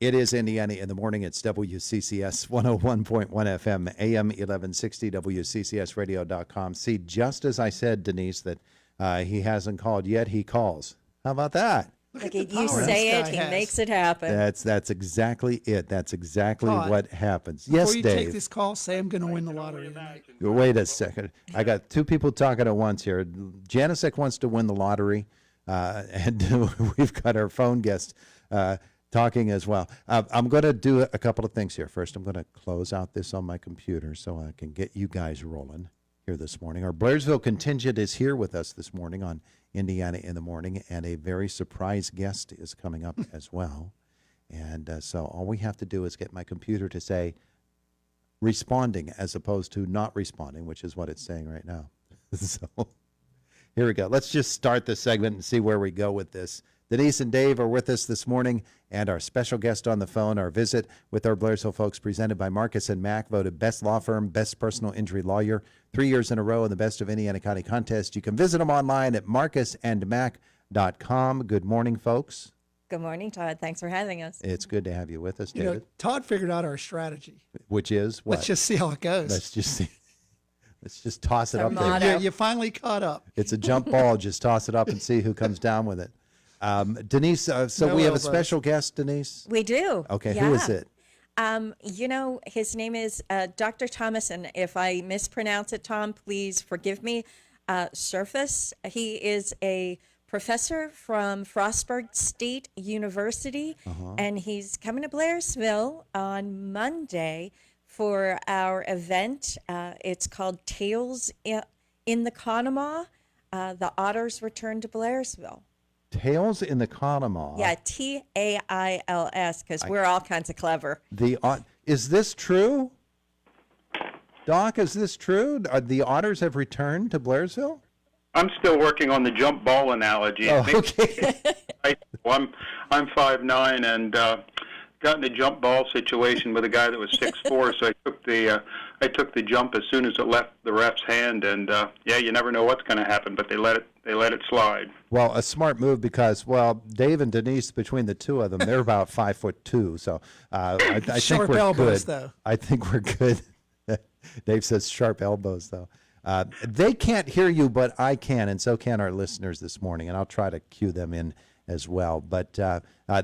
It is Indiana in the morning. It's WCCS 101.1 FM, AM 1160, WCCSradio.com. See, just as I said, Denise, that he hasn't called yet, he calls. How about that? Like you say it, he makes it happen. That's exactly it. That's exactly what happens. Before Yes, you Dave. take this call, say I'm going to win the lottery tonight. Wait a second. I got two people talking at once here. Janusek wants to win the lottery, and we've got our phone guest talking as well. I'm going to do a couple of things here. First, I'm going to close out this on my computer so I can get you guys rolling here this morning. Our Blairsville contingent is here with us this morning on Indiana in the morning, and a very surprise guest is coming up as well. And so all we have to do is get my computer to say responding as opposed to not responding, which is what it's saying right now. So here we go. Let's just start the segment and see where we go with this. Denise and Dave are with us this morning, and our special guest on the phone, our visit with our Blairsville folks, presented by Marcus and Mack, voted best law firm, best personal injury lawyer, 3 years in a row in the Best of Indiana County contest. You can visit them online at marcusandmack.com. Good morning, folks. Good morning, Todd. Thanks for having us. It's good to have you with us, David. You know, Todd figured out our strategy. Which is what? Let's just see how it goes. Let's just see. Let's just toss it Our up motto. there. You finally caught up. It's a jump ball. Just toss it up and see who comes down with it. Denise, so No we have a elbows. special guest, Denise. We do. Okay, Yeah. who is it? You know, his name is Dr. Thomas, and if I mispronounce it, Tom, please forgive me. Surface. He is a professor from Frostburg State University, and he's coming to Blairsville on Monday for our event. It's called Tales in the Conemaugh. The Otters return to Blairsville. Tales in the Conemaugh. Yeah, TAILS, because we're all kinds of clever. Is this true? Doc, is this true? The Otters have returned to Blairsville? I'm still working on the jump ball analogy. Oh, okay. I'm 5'9" and got in a jump ball situation with a guy that was 6'4", so I took the jump as soon as it left the ref's hand, and you never know what's going to happen, but they let it slide. Well, a smart move because, Dave and Denise, between the two of them, they're about 5'2", so I think Sharp we're elbows, good. though. I think we're good. Dave says sharp elbows, though. They can't hear you, but I can, and so can our listeners this morning, and I'll try to cue them in as well. But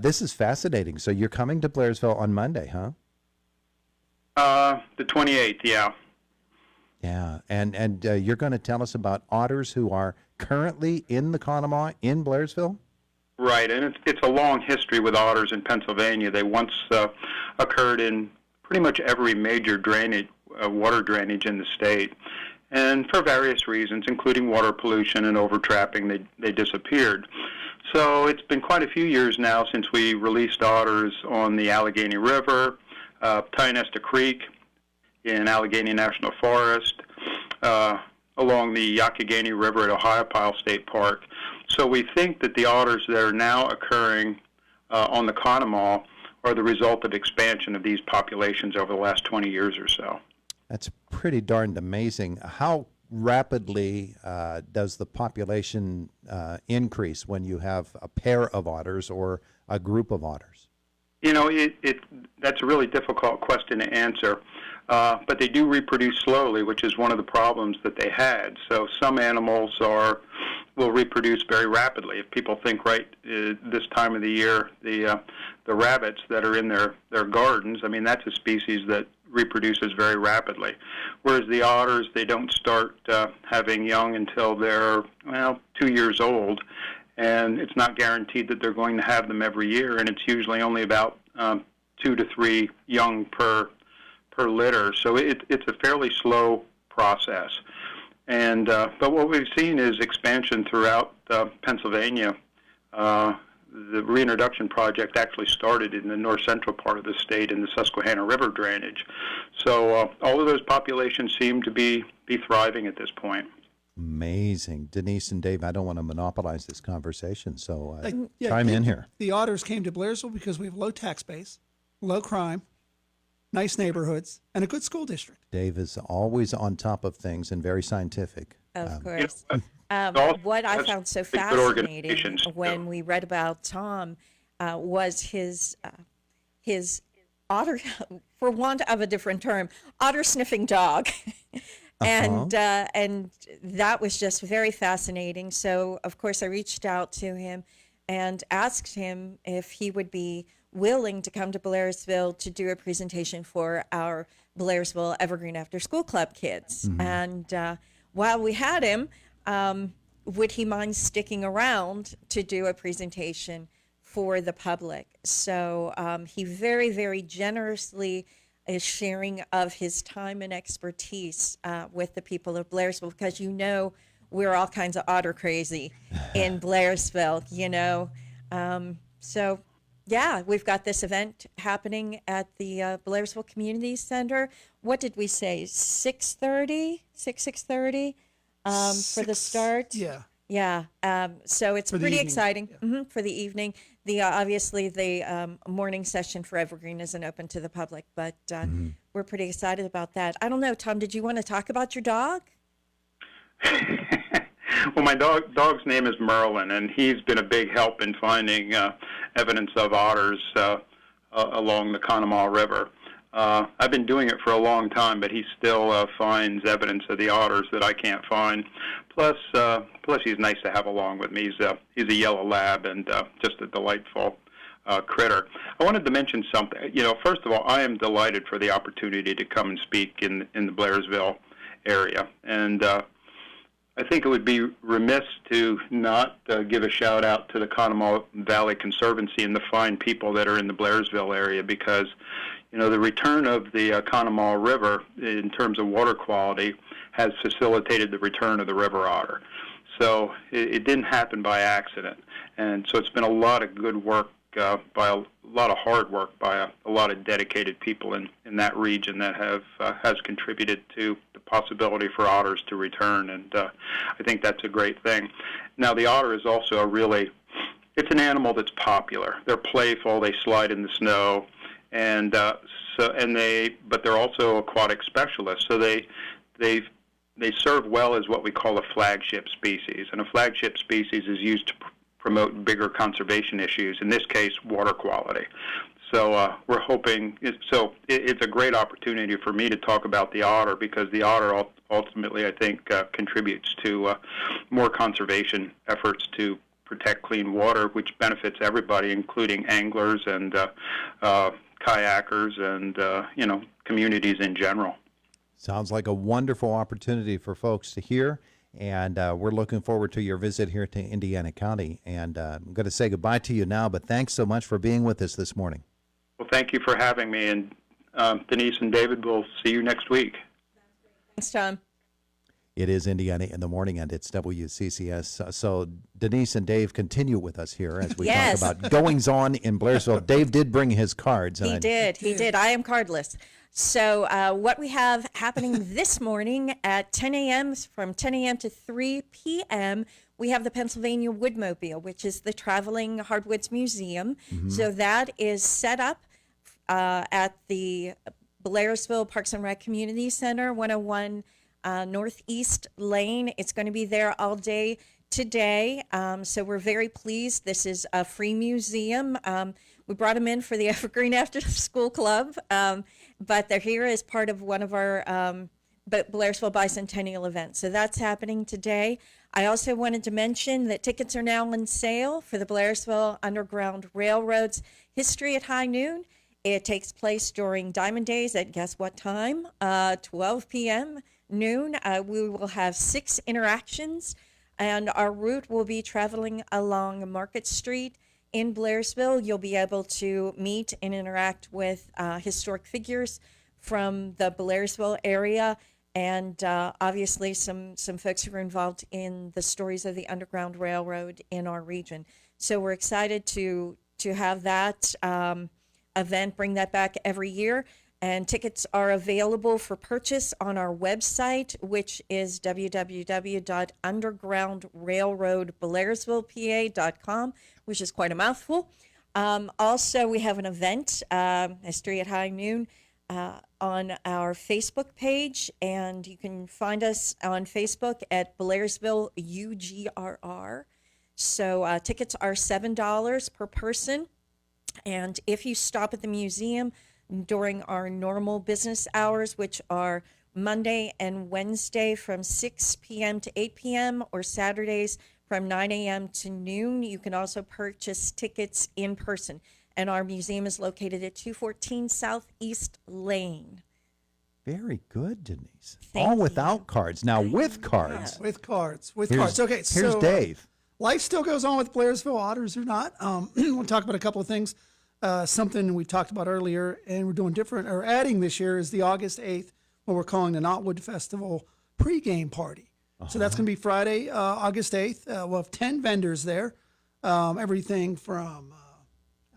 this is fascinating. So you're coming to Blairsville on Monday, huh? The 28th, yeah. Yeah, and you're going to tell us about otters who are currently in the Conemaugh in Blairsville? Right, and it's a long history with otters in Pennsylvania. They once occurred in pretty much every major drainage, water drainage in the state. And for various reasons, including water pollution and overtrapping, they disappeared. So it's been quite a few years now since we released otters on the Allegheny River, Tionesta Creek in Allegheny National Forest, along the Youghiogheny River at Ohiopyle State Park. So we think that the otters that are now occurring on the Conemaugh are the result of expansion of these populations over the last 20 years or so. That's pretty darned amazing. How rapidly does the population increase when you have a pair of otters or a group of otters? You know, that's a really difficult question to answer, but they do reproduce slowly, which is one of the problems that they had. So some animals will reproduce very rapidly. If people think this time of the year, the rabbits that are in their gardens, I mean, that's a species that reproduces very rapidly. Whereas the otters, they don't start having young until they're, 2 years old. And it's not guaranteed that they're going to have them every year, and it's usually only about 2 to 3 young per litter. So it's a fairly slow process. And but what we've seen is expansion throughout Pennsylvania. The reintroduction project actually started in the north-central part of the state in the Susquehanna River drainage. So all of those populations seem to be thriving at this point. Amazing. Denise and Dave, I don't want to monopolize this conversation, so Yeah, chime in here. The otters came to Blairsville because we have low tax base, low crime, nice neighborhoods, and a good school district. Dave is always on top of things and very scientific. Of course. Also, What I that's found so pretty good fascinating organizations, when too. we read about Tom was his his otter, for want of a different term, otter sniffing dog. And that was just very fascinating. So, of course, I reached out to him and asked him if he would be willing to come to Blairsville to do a presentation for our Blairsville Evergreen After School Club kids. And while we had him, would he mind sticking around to do a presentation for the public? So he very, very generously is sharing of his time and expertise with the people of Blairsville, because we're all kinds of otter crazy in Blairsville, So yeah, we've got this event happening at the Blairsville Community Center. What did we say? 6:30 for the start? Yeah. Yeah. So it's For the pretty evening, exciting for the evening. The obviously the morning session for Evergreen isn't open to the public, but we're pretty excited about that. I don't know, Tom, did you want to talk about your dog? Well, my dog's name is Merlin, and he's been a big help in finding evidence of otters along the Conemaugh River. I've been doing it for a long time, but he still finds evidence of the otters that I can't find. Plus he's nice to have along with me. He's a yellow lab and just a delightful critter. I wanted to mention something. First of all, I am delighted for the opportunity to come and speak in the Blairsville area, and I think it would be remiss to not give a shout out to the Conemaugh Valley Conservancy and the fine people that are in the Blairsville area, because the return of the Conemaugh River in terms of water quality has facilitated the return of the river otter. So it didn't happen by accident, and so it's been a lot of good work by a lot of hard work by a lot of dedicated people in that region that has contributed to the possibility for otters to return, and I think that's a great thing. Now, the otter is also it's an animal that's popular. They're playful. They slide in the snow, and but they're also aquatic specialists. So they serve well as what we call a flagship species, and a flagship species is used to promote bigger conservation issues, in this case, water quality. So we're hoping, it's a great opportunity for me to talk about the otter, because the otter ultimately, I think, contributes to more conservation efforts to protect clean water, which benefits everybody, including anglers and kayakers and, communities in general. Sounds like a wonderful opportunity for folks to hear. And we're looking forward to your visit here to Indiana County. And I'm going to say goodbye to you now, but thanks so much for being with us this morning. Well, thank you for having me. And Denise and David, we'll see you next week. Thanks, Tom. It is Indiana in the Morning, and it's WCCS. So Denise and Dave continue with us here as we Yes. talk about goings-on in Blairsville. Dave did bring his cards. He did. I am cardless. So what we have happening this morning at 10 a.m., from 10 a.m. to 3 p.m., we have the Pennsylvania Woodmobile, which is the traveling hardwoods museum. So that is set up at the Blairsville Parks and Rec Community Center, 101 Northeast Lane. It's going to be there all day today. So we're very pleased. This is a free museum. We brought them in for the Evergreen After School Club, but they're here as part of one of our Blairsville Bicentennial events. So that's happening today. I also wanted to mention that tickets are now on sale for the Blairsville Underground Railroad's History at High Noon. It takes place during Diamond Days at guess what time? 12 p.m. noon. We will have 6 interactions, and our route will be traveling along Market Street in Blairsville. You'll be able to meet and interact with historic figures from the Blairsville area, and obviously some folks who are involved in the stories of the Underground Railroad in our region. So we're excited to have that event, bring that back every year. And tickets are available for purchase on our website, which is www.undergroundrailroadblairsvillepa.com, which is quite a mouthful. Also, we have an event, History at High Noon, on our Facebook page, and you can find us on Facebook at Blairsville UGRR. So tickets are $7 per person. And if you stop at the museum during our normal business hours, which are Monday and Wednesday from 6 p.m. to 8 p.m., or Saturdays from 9 a.m. to noon, you can also purchase tickets in person. And our museum is located at 214 Southeast Lane. Very good, Denise. Thank All you. without cards. Now with cards. With cards. With Here's- cards. Okay, Here's so Dave. life still goes on with Blairsville, otters or not. We'll talk about a couple of things. Something we talked about earlier, and we're doing different, or adding this year, is the August 8th, what we're calling the Knotwood Festival pregame party. So that's going to be Friday, August 8th. We'll have 10 vendors there. Everything from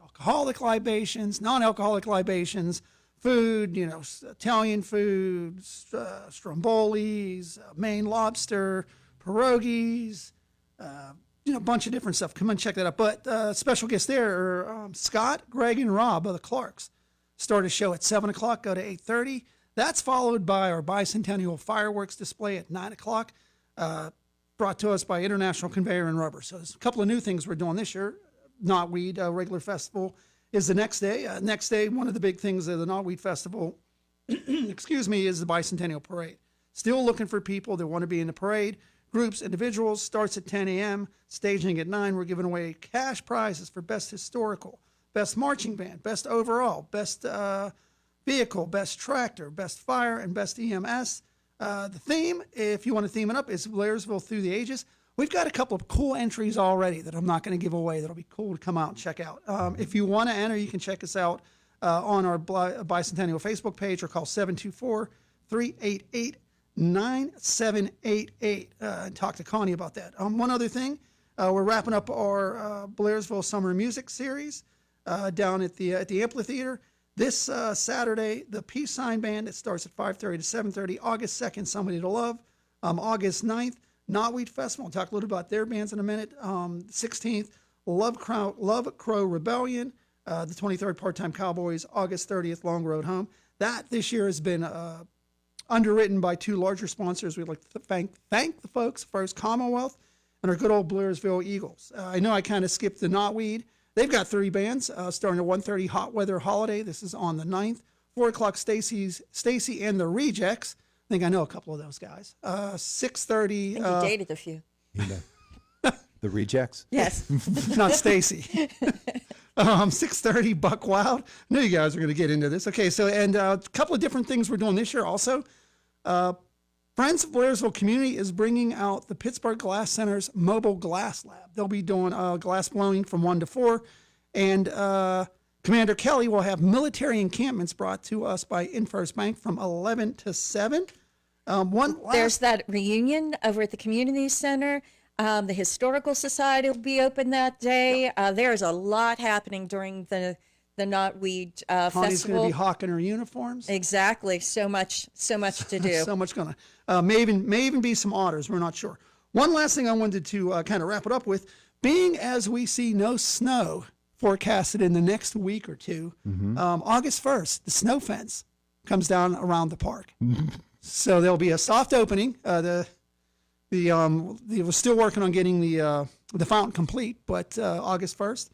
alcoholic libations, non-alcoholic libations, food, Italian food, strombolis, Maine lobster, pierogies, a bunch of different stuff. Come and check that out. But special guests there are Scott, Greg, and Rob of the Clarks. Start a show at 7 o'clock, go to 8:30. That's followed by our bicentennial fireworks display at 9 o'clock, brought to us by International Conveyor and Rubber. So there's a couple of new things we're doing this year. Knotweed regular festival is the next day. Next day, one of the big things of the Knotweed Festival, excuse me, is the Bicentennial Parade. Still looking for people that want to be in the parade. Groups, individuals, starts at 10 a.m., staging at 9. We're giving away cash prizes for best historical, best marching band, best overall, best vehicle, best tractor, best fire, and best EMS. The theme, if you want to theme it up, is Blairsville Through the Ages. We've got a couple of cool entries already that I'm not going to give away that'll be cool to come out and check out. If you want to enter, you can check us out on our Bicentennial Facebook page, or call 724-388-9788 and talk to Connie about that. One other thing, we're wrapping up our Blairsville Summer Music Series down at the amphitheater. This Saturday, the Peace Sign Band, it starts at 5:30 to 7:30. August 2nd, Somebody to Love. August 9th, Knotweed Festival. I'll talk a little about their bands in a minute. 16th, Love Crow Rebellion. The 23rd, Part-Time Cowboys. August 30th, Long Road Home. That this year has been underwritten by two larger sponsors. We'd like to thank the folks. First, Commonwealth, and our good old Blairsville Eagles. I know I kind of skipped the Knotweed. They've got 3 bands starting at 1:30 Hot Weather Holiday. This is on the 9th. 4 o'clock, Stacy and the Rejects. I think I know a couple of those guys. 6:30. I think you dated a few. The Rejects? Yes. Not Stacy. 6:30 Buck Wild. I knew you guys were going to get into this. Okay, so and a couple of different things we're doing this year also. Friends of Blairsville Community is bringing out the Pittsburgh Glass Center's mobile glass lab. They'll be doing glass blowing from 1 to 4. And Commander Kelly will have military encampments brought to us by InFirst Bank from 11 to 7. There's that reunion over at the community center. The Historical Society will be open that day. There's a lot happening during the Knotweed Connie's going to Festival. be hawking her uniforms. Exactly. So much to do. So much going to. May even be some otters. We're not sure. One last thing I wanted to kind of wrap it up with. Being as we see no snow forecasted in the next week or two, August 1st, the snow fence comes down around the park. So there'll be a soft opening. We're still working on getting the fountain complete, but August 1st,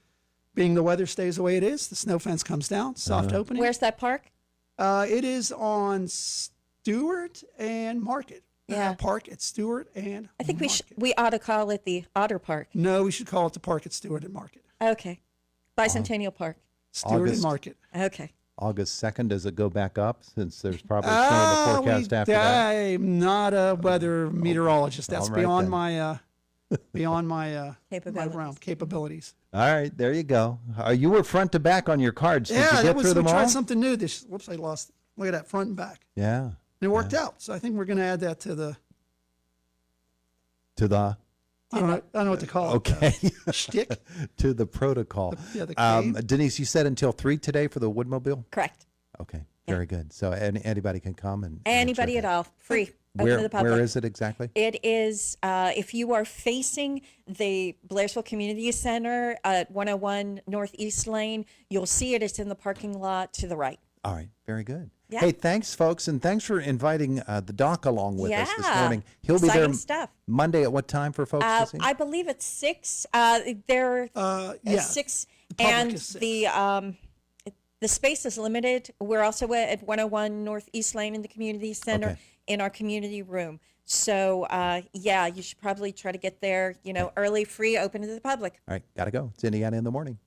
being the weather stays the way it is, the snow fence comes down, soft opening. Where's that park? It is on Stewart and Market. Yeah. Park at Stewart and I think Market. we ought to call it the Otter Park. No, we should call it the Park at Stewart and Market. Okay. Bicentennial Park. Stewart August. and Market. Okay. August 2nd, does it go back up since there's probably snow in the forecast after that? I'm not a weather meteorologist. That's all right beyond then. my my Capabilities. realm capabilities. All right, there you go. You were front to back on your cards. Did you Yeah, get through we them all? tried something new. Whoops, I lost. Look at that front and back. Yeah. And it worked out. So I think we're going to add that to the. To the I don't know what to call okay. it. Shtick. To the protocol. Yeah, the cave. Denise, you said until 3 today for the Woodmobile? Correct. Okay, very good. So anybody can come and Anybody check at it. all. Free. Open to the public. Where is it exactly? It is, if you are facing the Blairsville Community Center at 101 Northeast Lane, you'll see it. It's in the parking lot to the right. All right, very good. Yeah. Hey, thanks, folks, and thanks for inviting the doc along with us this Yeah. morning. He'll be Exciting there stuff. Monday at what time for folks to see? I believe it's 6. They're Yeah. 6, And is sick. the space is limited. We're also at 101 Northeast Lane in the community center Okay. in our community room. So yeah, you should probably try to get there, early, free, open to the public. All right, got to go. It's Indiana in the morning.